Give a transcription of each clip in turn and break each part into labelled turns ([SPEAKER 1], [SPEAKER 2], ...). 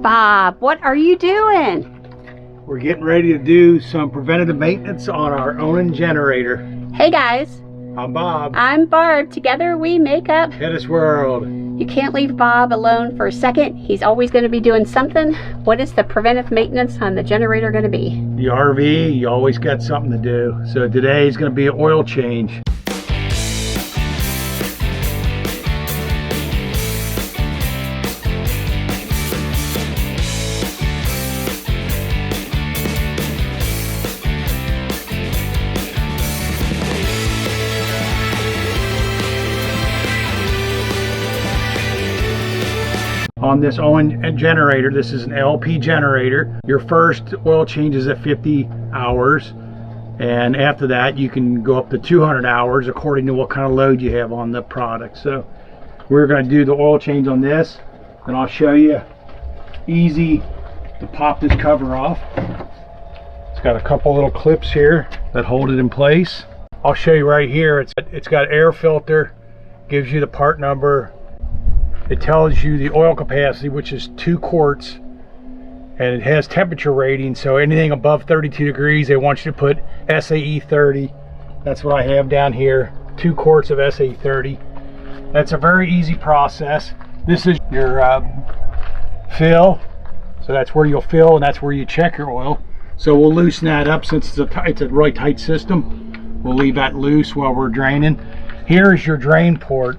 [SPEAKER 1] Bob, what are you doing?
[SPEAKER 2] We're getting ready to do some preventative maintenance on our Onan Generator.
[SPEAKER 1] Hey guys.
[SPEAKER 2] I'm Bob.
[SPEAKER 1] I'm Barb. Together we make up
[SPEAKER 2] HetteshWorld.
[SPEAKER 1] You can't leave Bob alone for a second. He's always going to be doing something. What is the preventive maintenance on the generator going to be?
[SPEAKER 2] The RV, you always got something to do. So today is going to be an oil change. On this Onan generator, this is an LP generator. Your first oil change is at 50 hours, and after that you can go up to 200 hours according to what kind of load you have on the product. So we're going to do the oil change on this, and I'll show you easy to pop this cover off. It's got a couple little clips here that hold it in place. I'll show you right here. It's got air filter, gives you the part number. It tells you the oil capacity, which is 2 quarts, and it has temperature rating, so anything above 32 degrees they want you to put SAE 30. That's what I have down here, 2 quarts of SAE 30. That's a very easy process. This is your fill, so that's where you'll fill and that's where you check your oil. So we'll loosen that up since it's a really tight system. We'll leave that loose while we're draining. Here is your drain port.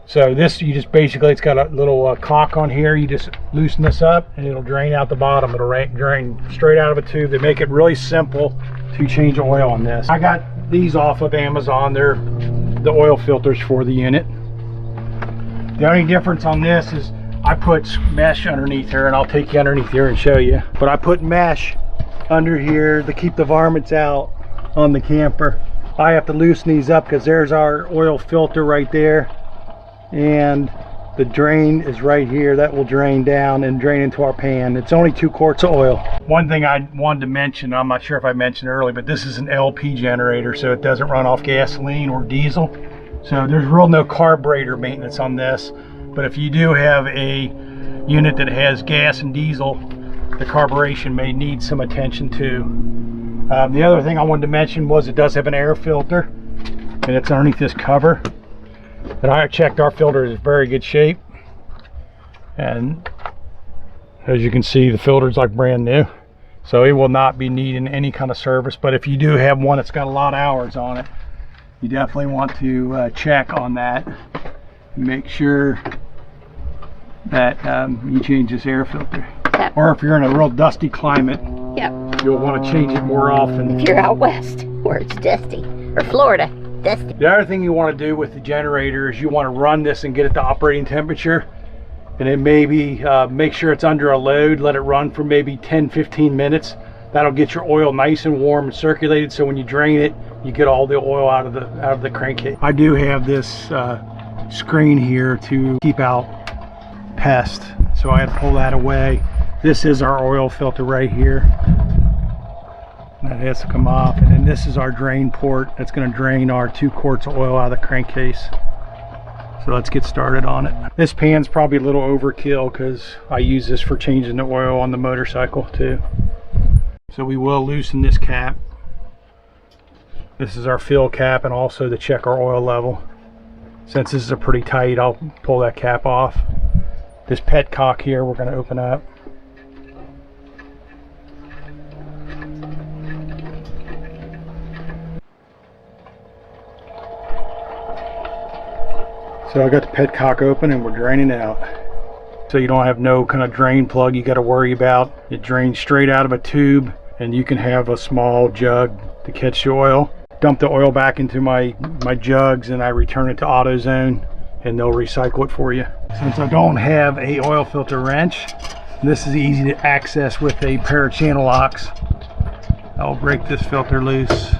[SPEAKER 2] So this, you just basically, it's got a little cock on here. You just loosen this up and it'll drain out the bottom. It'll drain straight out of a tube. They make it really simple to change oil on this. I got these off of Amazon. They're the oil filters for the unit. The only difference on this is I put mesh underneath here, and I'll take you underneath here and show you. But I put mesh under here to keep the varmints out on the camper. I have to loosen these up because there's our oil filter right there. And the drain is right here. That will drain down and drain into our pan. It's only 2 quarts of oil. One thing I wanted to mention, I'm not sure if I mentioned earlier, but this is an LP generator, so it doesn't run off gasoline or diesel. So there's real no carburetor maintenance on this. But if you do have a unit that has gas and diesel, the carburation may need some attention too. The other thing I wanted to mention was it does have an air filter, and it's underneath this cover. And I checked, our filter is in very good shape, and as you can see, the filter is like brand new, so it will not be needing any kind of service. But if you do have one that's got a lot of hours on it, you definitely want to check on that. Make sure that you change this air filter. Yep. Or if you're in a real dusty climate, yep, you'll want to change it more often.
[SPEAKER 1] If you're out west where it's dusty, or Florida.
[SPEAKER 2] The other thing you want to do with the generator is you want to run this and get it to operating temperature, and then maybe make sure it's under a load. Let it run for maybe 10-15 minutes. That'll get your oil nice and warm and circulated, so when you drain it, you get all the oil out of the crankcase. I do have this screen here to keep out pests, so I had to pull that away. This is our oil filter right here. That has to come off, and then this is our drain port that's going to drain our 2 quarts of oil out of the crankcase. So let's get started on it. This pan's probably a little overkill because I use this for changing the oil on the motorcycle too. So we will loosen this cap. This is our fill cap, and also to check our oil level. Since this is a pretty tight, I'll pull that cap off. This petcock here we're going to open up. So I got the petcock open and we're draining out. So you don't have no kind of drain plug you got to worry about. It drains straight out of a tube, and you can have a small jug to catch the oil. Dump the oil back into my jugs, and I return it to AutoZone, and they'll recycle it for you. Since I don't have a oil filter wrench, this is easy to access with a pair of channel locks. I'll break this filter loose.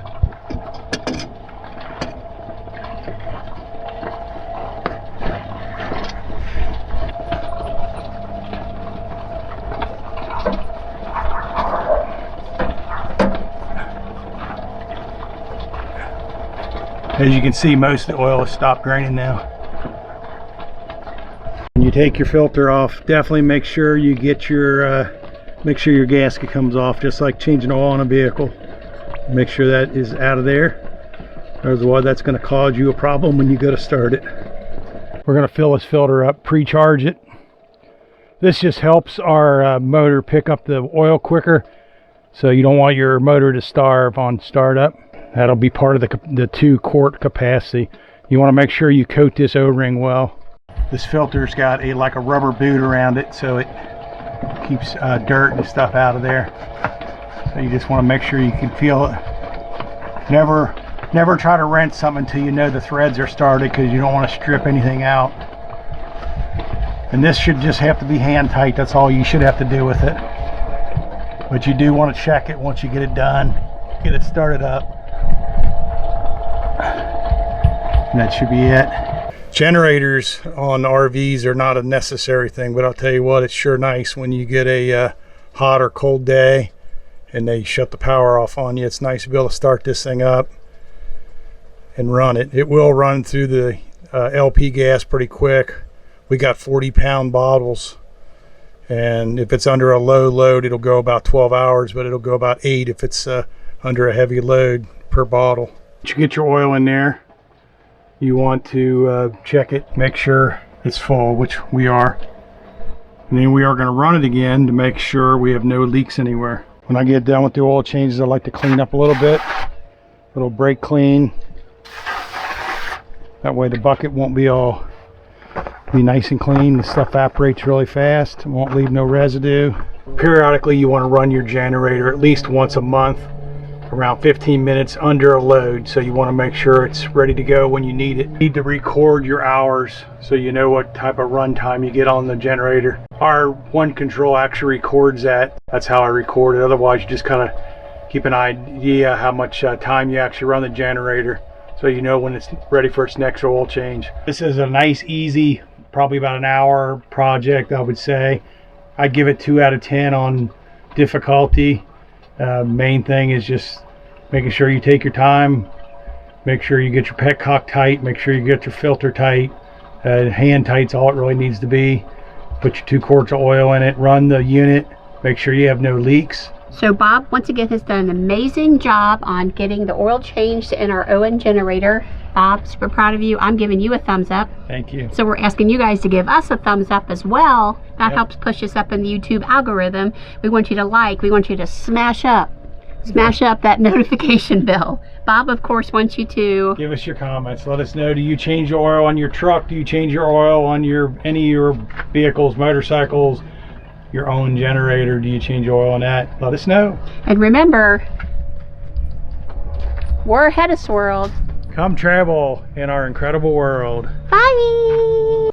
[SPEAKER 2] As you can see, most of the oil has stopped draining now. When you take your filter off, definitely make sure you get your gasket comes off, just like changing oil on a vehicle. Make sure that is out of there, otherwise that's going to cause you a problem when you go to start it. We're going to fill this filter up, pre-charge it. This just helps our motor pick up the oil quicker, so you don't want your motor to starve on startup. That'll be part of the 2-quart capacity. You want to make sure you coat this O-ring well. This filter's got like a rubber boot around it, so it keeps dirt and stuff out of there. So you just want to make sure you can feel it. Never try to wrench something until you know the threads are started, because you don't want to strip anything out. And this should just have to be hand tight. That's all you should have to do with it. But you do want to check it once you get it done, get it started up. And that should be it. Generators on RVs are not a necessary thing, but I'll tell you what, it's sure nice when you get a hot or cold day and they shut the power off on you. It's nice to be able to start this thing up and run it. It will run through the LP gas pretty quick. We got 40-pound bottles, and if it's under a low load, it'll go about 12 hours, but it'll go about 8 if it's under a heavy load per bottle. Once you get your oil in there, you want to check it, make sure it's full, which we are. And then we are going to run it again to make sure we have no leaks anywhere. When I get done with the oil changes, I like to clean up a little bit. Little brake clean. That way the bucket won't be nice and clean. The stuff evaporates really fast. It won't leave no residue. Periodically you want to run your generator at least once a month, around 15 minutes under a load, so you want to make sure it's ready to go when you need it. You need to record your hours so you know what type of run time you get on the generator. Our one control actually records that. That's how I record it. Otherwise you just kind of keep an idea how much time you actually run the generator, so you know when it's ready for its next oil change. This is a nice, easy, probably about an hour project, I would say. I'd give it 2 out of 10 on difficulty. Main thing is just making sure you take your time, make sure you get your petcock tight, make sure you get your filter tight. Hand tight's all it really needs to be. Put your 2 quarts of oil in it, run the unit, make sure you have no leaks.
[SPEAKER 1] So Bob, once again, has done an amazing job on getting the oil changed in our Onan generator. Bob, super proud of you. I'm giving you a thumbs up.
[SPEAKER 2] Thank you.
[SPEAKER 1] So we're asking you guys to give us a thumbs up as well. That helps push us up in the YouTube algorithm. We want you to like, we want you to smash up that notification bell. Bob, of course, wants you to
[SPEAKER 2] give us your comments. Let us know, do you change your oil on your truck? Do you change your oil on any of your vehicles, motorcycles, your own generator? Do you change oil on that? Let us know.
[SPEAKER 1] And remember, we're HetteshWorld.
[SPEAKER 2] Come travel in our incredible world.
[SPEAKER 1] Bye!